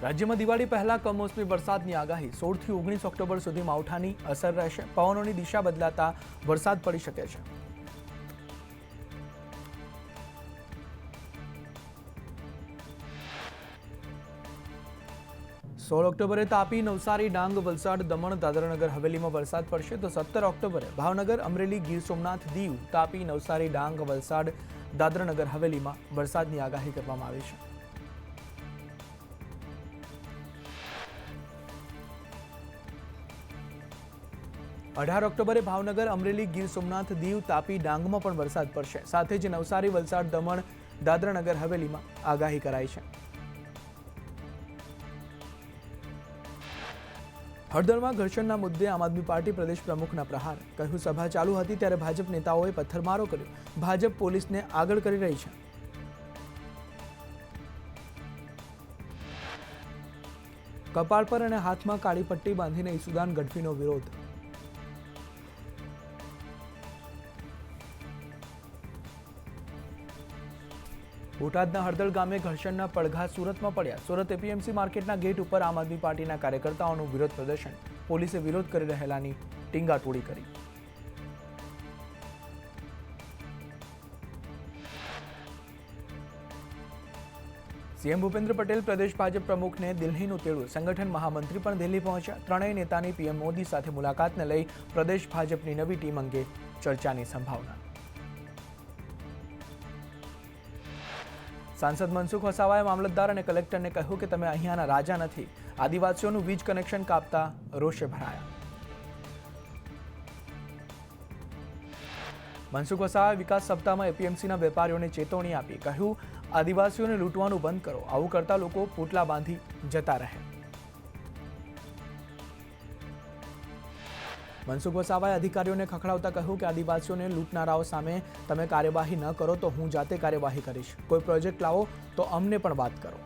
રાજ્યમાં દિવાળી પહેલા કમોસમી વરસાદની આગાહી 16 થી 19 ઓક્ટોબર સુધી માવઠાની અસર રહેશે. પવનોની દિશા બદલાતા વરસાદ પડી શકે છે. સોળ ઓક્ટોબરે તાપી, નવસારી, ડાંગ, વલસાડ, દમણ, દાદરાનગર હવેલીમાં વરસાદ પડશે તો 17 ઓક્ટોબરે ભાવનગર, અમરેલી, ગીર સોમનાથ, દીવ, તાપી, નવસારી, ડાંગ, વલસાડ, દાદરાનગર હવેલીમાં વરસાદની આગાહી કરવામાં આવી છે. અઢાર ઓક્ટોબરે ભાવનગર, અમરેલી, ગીર સોમનાથ, દીવ, તાપી, ડાંગમાં પણ વરસાદ પડશે. સાથે જ નવસારી, વલસાડ, દમણ, દાદરાનગર હવેલીમાં આગાહી કરાઈ છે. હળદરમાં ઘર્ષણના મુદ્દે આમ આદમી પાર્ટી પ્રદેશ પ્રમુખના પ્રહાર. કહ્યું, સભા ચાલુ હતી ત્યારે ભાજપ નેતાઓએ પથ્થરમારો કર્યો. ભાજપ પોલીસને આગળ કરી રહી છે. કપાળ પર અને હાથમાં કાળી પટ્ટી બાંધીને ઈસુદાન ગઢવીનો વિરોધ. બોટાદના હળદળ ગામે ઘર્ષણના પડઘા સુરતમાં પડ્યા. સુરત એપીએમસી માર્કેટના ગેટ ઉપર આમ આદમી પાર્ટીના કાર્યકર્તાઓનું વિરોધ પ્રદર્શન. પોલીસે વિરોધ કરી રહેલાની ટીંગાટોળી કરી. સીએમ ભૂપેન્દ્ર પટેલ પ્રદેશ ભાજપ પ્રમુખને દિલ્હીનું તેડું. સંગઠન મહામંત્રી પણ દિલ્હી પહોંચ્યા. ત્રણેય નેતાની પીએમ મોદી સાથે મુલાકાતને લઈ પ્રદેશ ભાજપની નવી ટીમ અંગે ચર્ચાની સંભાવના. સાંસદ મનસુખ વસાવાએ મામલતદાર અને કલેક્ટરને કહ્યું કે તમે અહીંયાના રાજા નથી. આદિવાસીઓનું વીજ કનેક્શન કાપતા રોષે ભરાયા. મનસુખ વસાવાએ વિકાસ સપ્તાહમાં એપીએમસીના વેપારીઓને ચેતવણી આપી. કહ્યું, આદિવાસીઓને લૂંટવાનું બંધ કરો. આવું કરતા લોકો પોટલા બાંધી જતા રહે. મનસુખ વસાવાએ અધિકારીઓને ખખડાવતા કહ્યું કે આદિવાસીઓને લૂંટનારાઓ સામે તમે કાર્યવાહી ન કરો તો હું જાતે કાર્યવાહી કરીશ. કોઈ પ્રોજેક્ટ લાવો તો અમને પણ વાત કરો.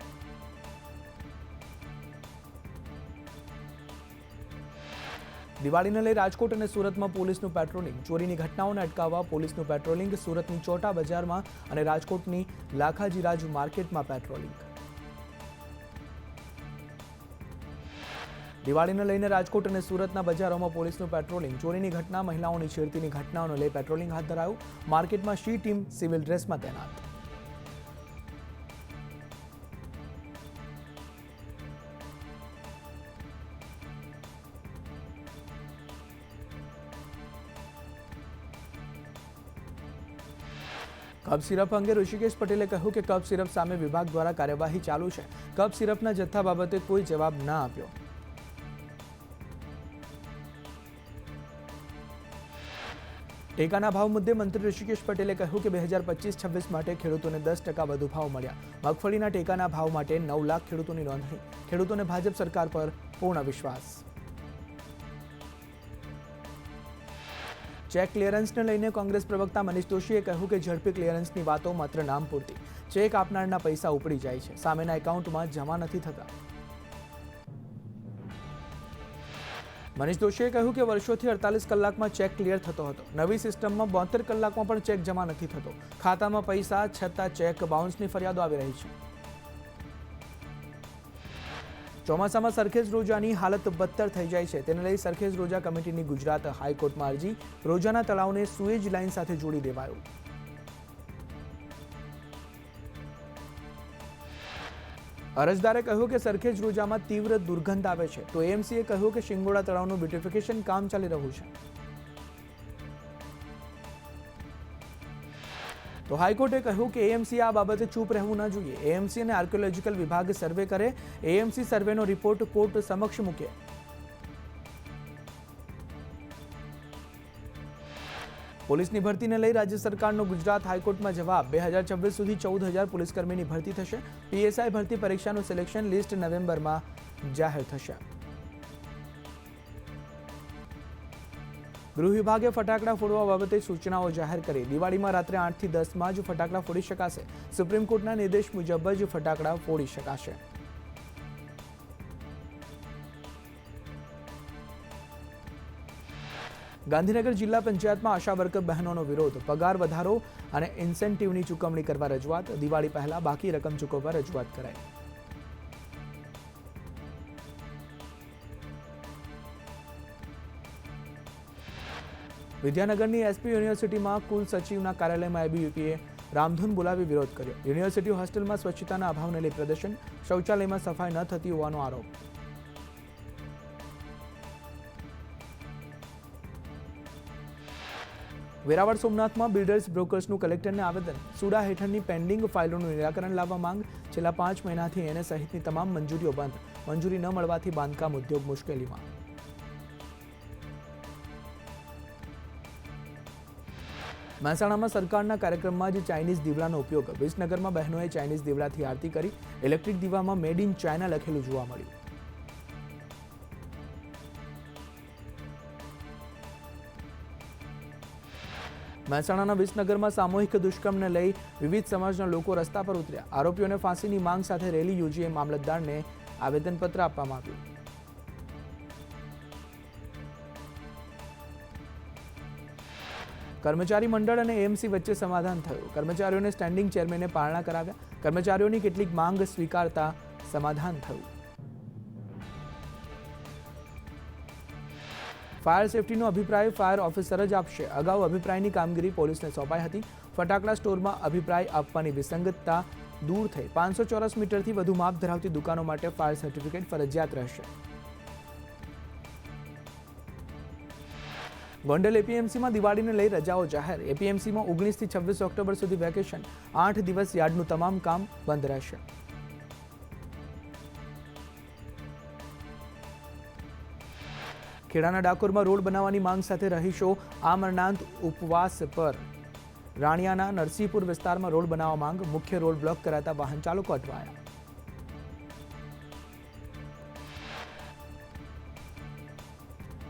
દિવાળીને લઈ રાજકોટ અને સુરતમાં પોલીસનું પેટ્રોલિંગ. ચોરીની ઘટનાઓને અટકાવવા પોલીસનું પેટ્રોલિંગ. સુરતની ચોટા બજારમાં અને રાજકોટની લાખાજીરાજ માર્કેટમાં પેટ્રોલિંગ. દિવાળીને લઈને રાજકોટ અને સુરતના બજારોમાં પોલીસનું પેટ્રોલિંગ. ચોરીની ઘટના, મહિલાઓની છેડતીની ઘટનાઓને લઈ પેટ્રોલિંગ હાથ ધરાયું. માર્કેટમાં શી ટીમ સિવિલ ડ્રેસમાં તૈનાત. કપ સિરપ અંગે ઋષિકેશ પટેલે કહ્યું કે કપ સિરપ સામે વિભાગ દ્વારા કાર્યવાહી ચાલુ છે. કપ સિરપના જથ્થા બાબતે કોઈ જવાબ ના આપ્યો. ટેકાના ભાવ મુદ્દે મંત્રી ઋષિકેશ પટેલે કહ્યું કે 2025-26 માટે ખેડૂતોને 10% વધુ ભાવ મળ્યા. મગફળીના ટેકાના ભાવ માટે 9 લાખ ખેડૂતોની નોંધણી. ખેડૂતોને ભાજપ સરકાર પર પૂર્ણ વિશ્વાસ. ચેક ક્લિયરન્સને લઈને કોંગ્રેસ પ્રવક્તા મનીષ દોશીએ કહ્યું કે ઝડપી ક્લિયરન્સની વાતો માત્ર નામ પૂરતી. ચેક આપનારના પૈસા ઉપડી જાય છે, સામેના એકાઉન્ટમાં જમા નથી થતા. મનીષ દોશીએ કહ્યું કે વર્ષોથી 48 કલાકમાં ચેક ક્લિયર થતો હતો. નવી સિસ્ટમમાં 72 કલાકમાં પણ ચેક જમા નથી થતો. ખાતામાં પૈસા છતાં ચેક બાઉન્સની ફરિયાદો આવી રહી છે. ચોમાસામાં સરખેજ રોજાની હાલત બદતર થઈ જાય છે. તેને લઈ સરખેજ રોજા કમિટીની ગુજરાત હાઈકોર્ટમાં અરજી. રોજાના તળાવને સુએજ લાઇન સાથે જોડી દેવાયું. અરજદારે કહ્યું કે સરખેજ રોજામાં તીવ્ર દુર્ગંધ આવે છે તો એએમસીએ કહ્યું કે શિંગોડા તળાવનું બ્યુટિફિકેશન કામ ચાલી રહ્યું છે. તો હાઈકોર્ટે કહ્યું કે એએમસી આ બાબતે ચૂપ રહેવું ન જોઈએ. એએમસી અને આર્કિયોલોજીકલ વિભાગ સર્વે કરે. એએમસી સર્વેનો રિપોર્ટ કોર્ટ સમક્ષ મૂકે. પોલીસની ભરતીને લઈ રાજ્ય સરકારનો ગુજરાત હાઈકોર્ટમાં જવાબ. 2026 સુધી 14,000 પોલીસકર્મીની ભરતી થશે. પીએસઆઈ ભરતી પરીક્ષાનું સિલેક્શન લિસ્ટ નવેમ્બરમાં જાહેર થશે. ગૃહ વિભાગે ફટાકડા ફોડવા બાબતે સૂચનાઓ જાહેર કરી. દિવાળીમાં રાત્રે 8 થી 10 જ ફટાકડા ફોડી શકાશે. સુપ્રીમ કોર્ટના નિર્દેશ મુજબ જ ફટાકડા ફોડી શકાશે. ગાંધીનગર જિલ્લા પંચાયતમાં આશા વર્કર બહેનોનો વિરોધ. પગાર વધારો અને ઇન્સેન્ટિવની ચૂકવણી કરવા રજૂઆત. દિવાળી પહેલા બાકી રકમ ચૂકવવા રજૂઆત કરાઈ. વિદ્યાનગરની એસપી યુનિવર્સિટીમાં કુલ સચિવના કાર્યાલયમાં એબીવીપીએ રામધૂન બોલાવી વિરોધ કર્યો. યુનિવર્સિટી હોસ્ટેલમાં સ્વચ્છતાના અભાવને લઈ પ્રદર્શન, શૌચાલયમાં સફાઈ ન થતી હોવાનો આરોપ. વેરાવળ સોમનાથમાં બિલ્ડર્સ બ્રોકર્સનું કલેક્ટરને આવેદન. સુડા હેઠળની પેન્ડિંગ ફાઇલોનું નિરાકરણ લાવવા માંગ. છેલ્લા 5 મહિનાથી એને સહિતની તમામ મંજૂરીઓ બંધ. મંજૂરી ન મળવાથી બાંધકામ ઉદ્યોગ મુશ્કેલીમાં. મહેસાણામાં સરકારના કાર્યક્રમમાં જ ચાઇનીઝ દીવડાનો ઉપયોગ. વિસનગરમાં બહેનોએ ચાઇનીઝ દીવડાથી આરતી કરી. ઇલેક્ટ્રિક દીવામાં મેડ ઇન ચાઇના લખેલું જોવા મળ્યું. મહેસાણાના વિસનગરમાં સામૂહિક દુષ્કર્મને લઈ વિવિધ સમાજના લોકો રસ્તા પર ઉતર્યા. આરોપીઓને ફાંસીની માંગ સાથે રેલી યોજી મામલતદારને આવેદનપત્ર આપવામાં આવ્યું. કર્મચારી મંડળ અને એએમસી વચ્ચે સમાધાન થયું. કર્મચારીઓને સ્ટેન્ડિંગ ચેરમેને પારણા કરાવ્યા. કર્મચારીઓની કેટલીક માંગ સ્વીકારતા સમાધાન થયું. ફાયર સેફટીનો અભિપ્રાય ફાયર ઓફિસર જ આપશે. અગાઉ અભિપ્રાયની કામગીરી પોલીસને સોંપાઈ હતી. ફટાકડા સ્ટોરમાં અભિપ્રાય આપવાની વિસંગતતા દૂર થઈ 500 ચોરસ મીટરથી વધુ માપ ધરાવતી દુકાનો માટે ફાયર સર્ટિફિકેટ ફરજિયાત રહેશે. ગોંડલ એપીએમસીમાં દિવાળીને લઈ રજાઓ જાહેર. એપીએમસીમાં 19 થી 26 ઓક્ટોબર સુધી વેકેશન. 8 દિવસ યાર્ડનું તમામ કામ બંધ રહેશે. ખેડાના ડાકોરમાં રોડ બનાવવાની માંગ સાથે રહીશો આમરણાંત ઉપવાસ પર. રાણિયાના નરસિંહપુર વિસ્તારમાં રોડ બનાવવા માંગ. મુખ્ય રોડ બ્લોક કરાતા વાહન ચાલકો અટવાયા.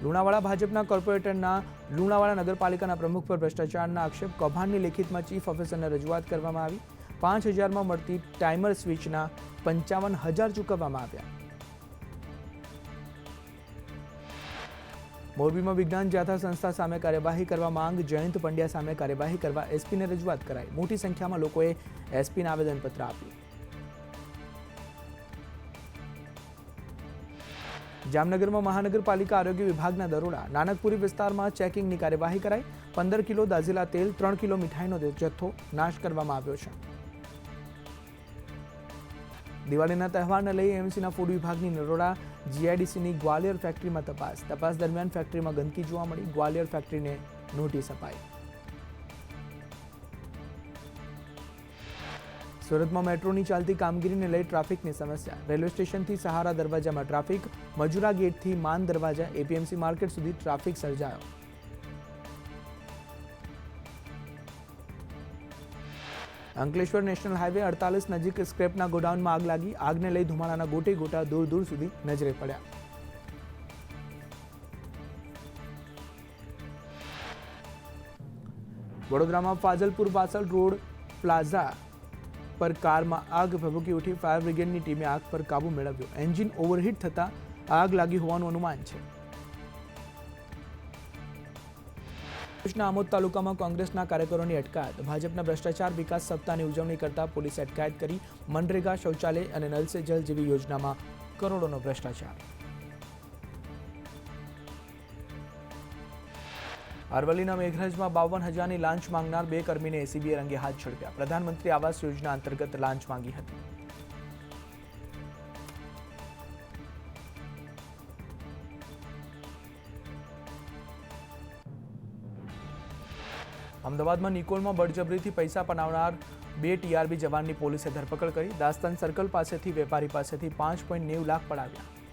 લુણાવાડા ભાજપના કોર્પોરેટરના લુણાવાડા નગરપાલિકાના પ્રમુખ પર ભ્રષ્ટાચારના આક્ષેપ. કૌભાંડની લેખિતમાં ચીફ ઓફિસરને રજૂઆત કરવામાં આવી. 5,000માં મળતી ટાઈમર સ્વિચના 55,000 ચૂકવવામાં આવ્યા. મોરબીમાં વિજ્ઞાન જાથા સંસ્થા સામે કાર્યવાહી કરવા માંગ. જયંત પંડ્યા સામે કાર્યવાહી કરવા એસપીને રજૂઆત કરાઈ. મોટી સંખ્યામાં લોકોએ એસપીને આવેદનપત્ર આપ્યું. જામનગરમાં મહાનગરપાલિકા આરોગ્ય વિભાગના દરોડા. નાનકપુરી વિસ્તારમાં ચેકિંગની કાર્યવાહી કરાઈ. 15 કિલો દાઝેલા તેલ, 3 કિલો મીઠાઈનો જથ્થો નાશ કરવામાં આવ્યો છે. દિવાળીના તહેવારને લઈ એમસીના ફૂડ વિભાગની નરોડા. જીઆઈડીસીની ગ્વાલિયર ફેક્ટરીમાં તપાસ. તપાસ દરમિયાન ફેક્ટરીમાં ગંદકી જોવા મળી. ગ્વાલિયર ફેક્ટરીને નોટિસ અપાઈ. સુરતમાં મેટ્રોની ચાલતી કામગીરીને લઈ ટ્રાફિકની સમસ્યા. રેલવે સ્ટેશનથી સહારા દરવાજામાં ટ્રાફિક. મજુરા ગેટથી માન દરવાજા એપીએમસી માર્કેટ સુધી ટ્રાફિક સર્જાયો. અંકલેશ્વર નેશનલ હાઈવે 48 નજીક સ્ક્રેપના ગોડાઉનમાં આગ લાગી. આગને લઈ ધુમાડાના ગોટે ગોટા દૂર દૂર સુધી નજરે પડ્યા. વડોદરામાં ફાઝલપુર વાસલ રોડ પ્લાઝા પર કારમાં આગ ભભૂકી ઉઠી. ફાયર બ્રિગેડની ટીમે આગ પર કાબુ મેળવ્યો. એન્જિન ઓવરહીટ થતા આગ લાગી હોવાનું અનુમાન છે. આમોદ તાલુકામાં કોંગ્રેસના કાર્યકરોની અટકાયત. ભાજપના ભ્રષ્ટાચાર વિકાસ સપ્તાહની ઉજવણી કરતા પોલીસે અટકાયત કરી. મનરેગા, શૌચાલય અને નલ સે જલ જેવી યોજનામાં કરોડોનો ભ્રષ્ટાચાર. અરવલ્લીના મેઘરજમાં 52,000ની લાંચ માંગનાર 2 કર્મીને એસીબીએ રંગે હાથ ઝડપ્યા. પ્રધાનમંત્રી આવાસ યોજના અંતર્ગત લાંચ માંગી હતી. અમદાવાદમાં નિકોલમાં બળજબરીથી પૈસા પનાવનાર 2 ટીઆરબી જવાનની પોલીસે ધરપકડ કરી. દાસ્તાન સર્કલ પાસેથી વેપારી પાસેથી 5.90 લાખ પડાવ્યા.